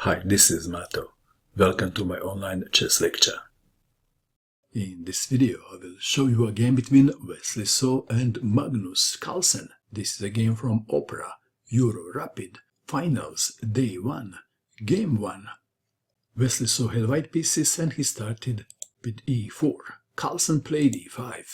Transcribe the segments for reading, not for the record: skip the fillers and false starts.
Hi, this is Mato. Welcome to my online chess lecture. In this video, I will show you a game between Wesley and Magnus Carlsen. This is a game from Opera Euro Rapid Finals Day 1, Game 1. Wesley had white pieces and he started with e4. Carlsen played e5,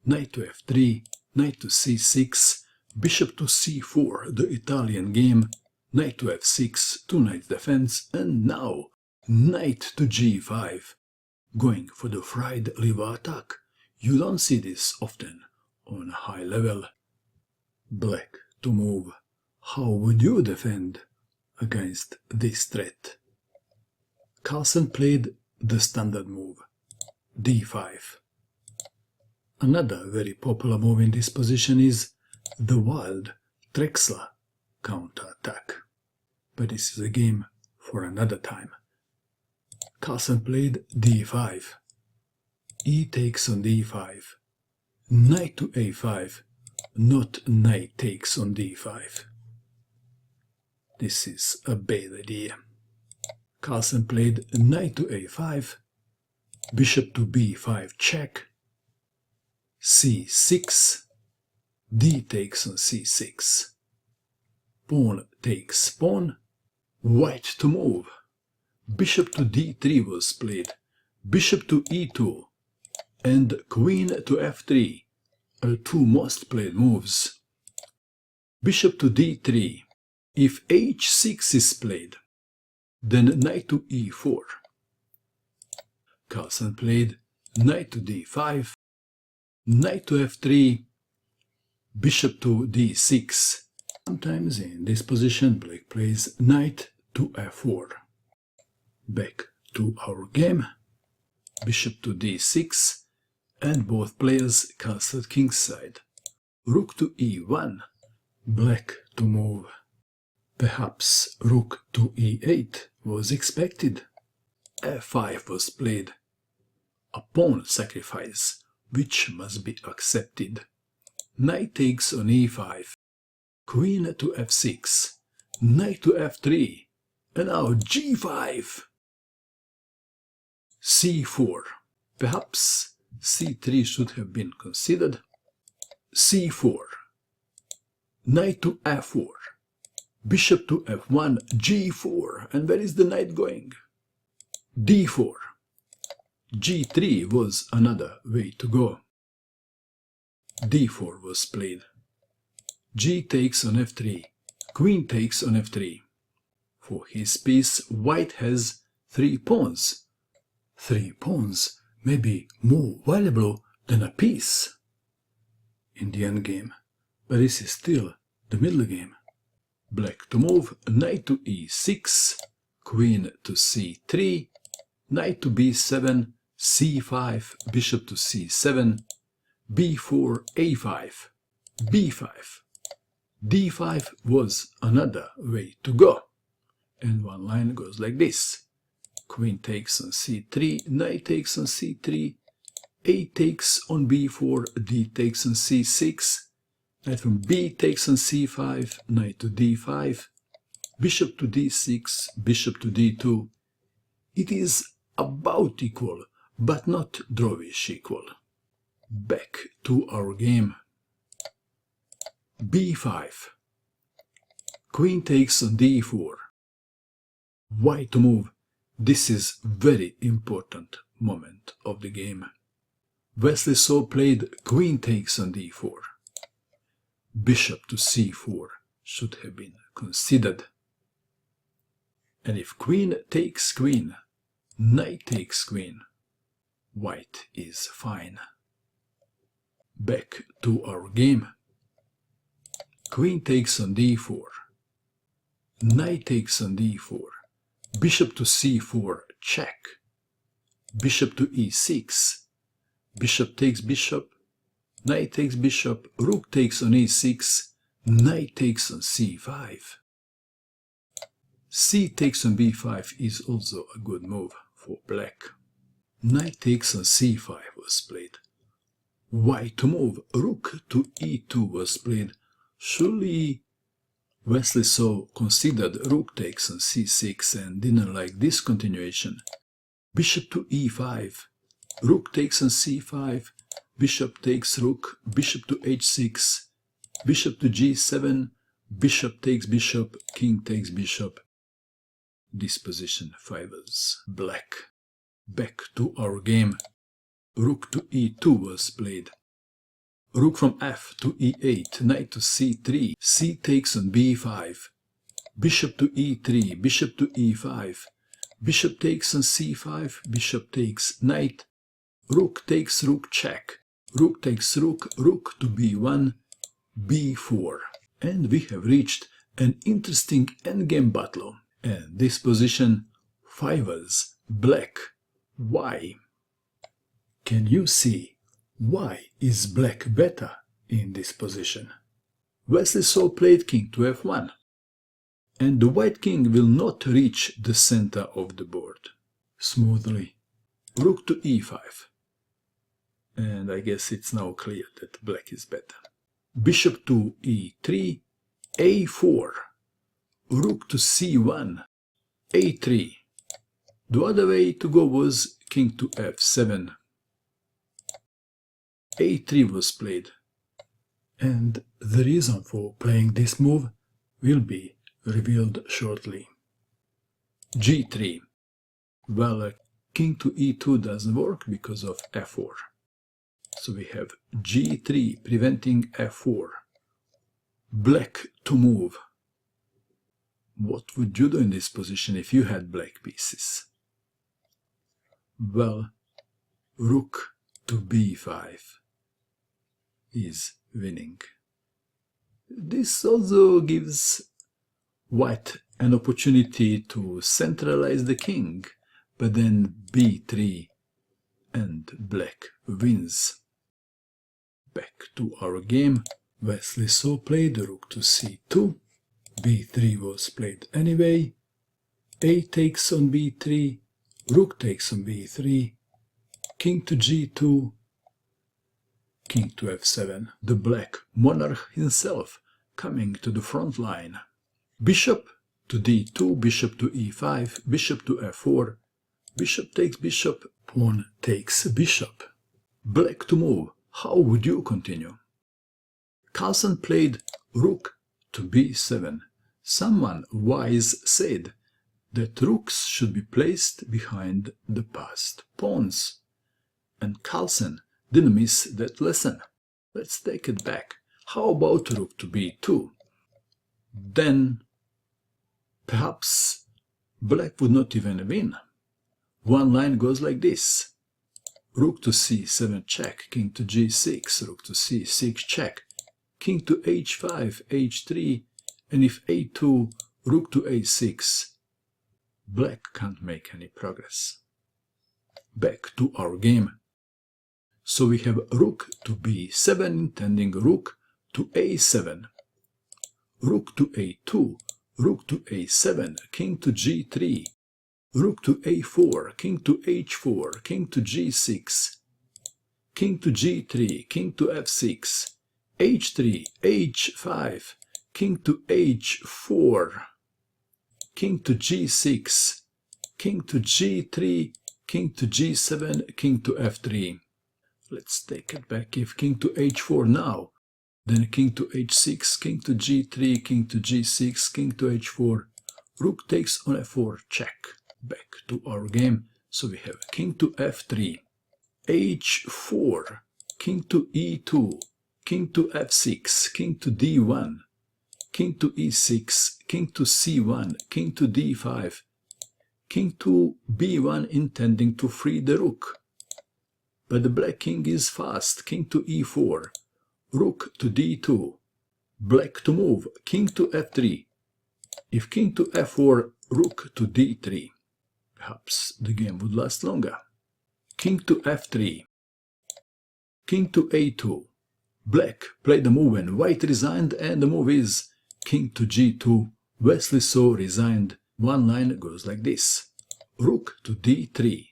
knight to f3, knight to c6, bishop to c4, the Italian game, knight to f6, two knights defense, and now knight to g5, going for the fried liver attack. You don't see this often on a high level. Black to move. How would you defend against this threat? Carlsen played the standard move, d5. Another very popular move in this position is the wild Drexler counter-attack. But this is a game for another time. Carlsen played d5. E takes on d5. Knight to a5, not knight takes on d5. This is a bad idea. Carlsen played knight to a5, bishop to b5 check, c6, d takes on c6. Pawn takes pawn, white to move. Bishop to d3 was played, bishop to e2, and queen to f3 are two most played moves. Bishop to d3. If h6 is played, then knight to e4. Carlsen played knight to d5, knight to f3, bishop to d6. Sometimes in this position black plays knight to f4. Back to our game, bishop to d6, and both players castled kingside. Rook to e1, black to move. Perhaps rook to e8 was expected. f5 was played. A pawn sacrifice, which must be accepted. Knight takes on e5. Queen to f6, knight to f3, and now g5. c4. Perhaps c3 should have been considered. c4. Knight to f4. Bishop to f1, g4. And where is the knight going? d4. g3 was another way to go. d4 was played. G takes on f3, queen takes on f3. For his piece, white has 3 pawns. 3 pawns may be more valuable than a piece in the endgame, but this is still the middle game. Black to move, knight to e6, queen to c3, knight to b7, c5, bishop to c7, b4, a5, b5. d5 was another way to go, and one line goes like this. Queen takes on c3, knight takes on c3, a takes on b4, d takes on c6, knight from b takes on c5, knight to d5, bishop to d6, bishop to d2. It is about equal, but not drawish equal. Back to our game. b5. Queen takes on d4. White to move. This is very important moment of the game. Wesley played queen takes on d4. Bishop to c4 should have been considered. And if queen takes queen, knight takes queen, white is fine. Back to our game. Queen takes on d4, knight takes on d4, bishop to c4, check, bishop to e6, bishop takes bishop, knight takes bishop, rook takes on e6, knight takes on c5. C takes on b5 is also a good move for black. Knight takes on c5 was played. White to move, rook to e2 was played. Surely Wesley so considered rook takes on c6 and didn't like this continuation. Bishop to e5, rook takes on c5, bishop takes rook, bishop to h6, bishop to g7, bishop takes bishop, king takes bishop. This position favors black. Back to our game. Rook to e2 was played. Rook from f to e8, knight to c3, c takes on b5, bishop to e3, bishop to e5, bishop takes on c5, bishop takes knight, rook takes rook check, rook takes rook, rook to b1, b4. And we have reached an interesting endgame battle. And this position favors black. Why? Can you see why is black better in this position? Wesley so played king to f1, and the white king will not reach the center of the board smoothly. Rook to e5, and I guess it's now clear that black is better. Bishop to e3, a4, rook to c1, a3. The other way to go was king to f7. a3 was played, and the reason for playing this move will be revealed shortly. g3. Well, king to e2 doesn't work because of f4. So we have g3 preventing f4. Black to move. What would you do in this position if you had black pieces? Well, rook to b5 is winning. This also gives white an opportunity to centralize the king, but then b3 and black wins. Back to our game. Wesley so played rook to c2, b3 was played anyway, a takes on b3, rook takes on b3, king to g2, king to f7, the black monarch himself coming to the front line. Bishop to d2, bishop to e5, bishop to f4, bishop takes bishop, pawn takes bishop. Black to move. How would you continue? Carlsen played rook to b7. Someone wise said that rooks should be placed behind the passed pawns. And Carlsen didn't miss that lesson. Let's take it back. How about rook to b2? Then perhaps black would not even win. One line goes like this. Rook to c7 check, king to g6, rook to c6 check, king to h5, h3, and if a2, rook to a6. Black can't make any progress. Back to our game. So we have rook to b7 intending rook to a7, rook to a2, rook to a7, king to g3, rook to a4, king to h4, king to g6, king to g3, king to f6, h3, h5, king to h4, king to g6, king to g3, king to g7, king to f3. Let's take it back. If king to h4 now, then king to h6, king to g3, king to g6, king to h4, rook takes on f4 check. Back to our game. So we have king to f3, h4, king to e2, king to f6, king to d1, king to e6, king to c1, king to d5, king to b1 intending to free the rook. But the black king is fast, king to e4, rook to d2, black to move, king to f3, if king to f4, rook to d3. Perhaps the game would last longer. King to f3, king to a2, black played the move and white resigned, and the move is king to g2, Wesley so resigned. One line goes like this. Rook to d3,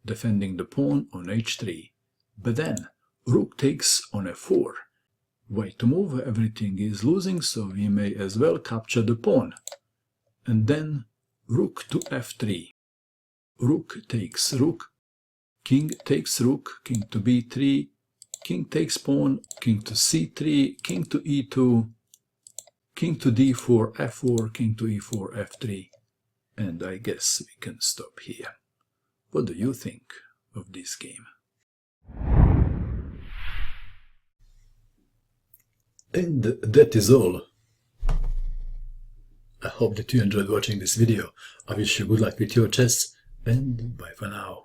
defending the pawn on h3, but then rook takes on f4, white to move, everything is losing, so we may as well capture the pawn. And then rook to f3. Rook takes rook, king takes rook, king to b3, king takes pawn, king to c3, king to e2, king to d4, f4, king to e4, f3. And I guess we can stop here. What do you think of this game? And that is all. I hope that you enjoyed watching this video. I wish you good luck with your chess, and bye for now.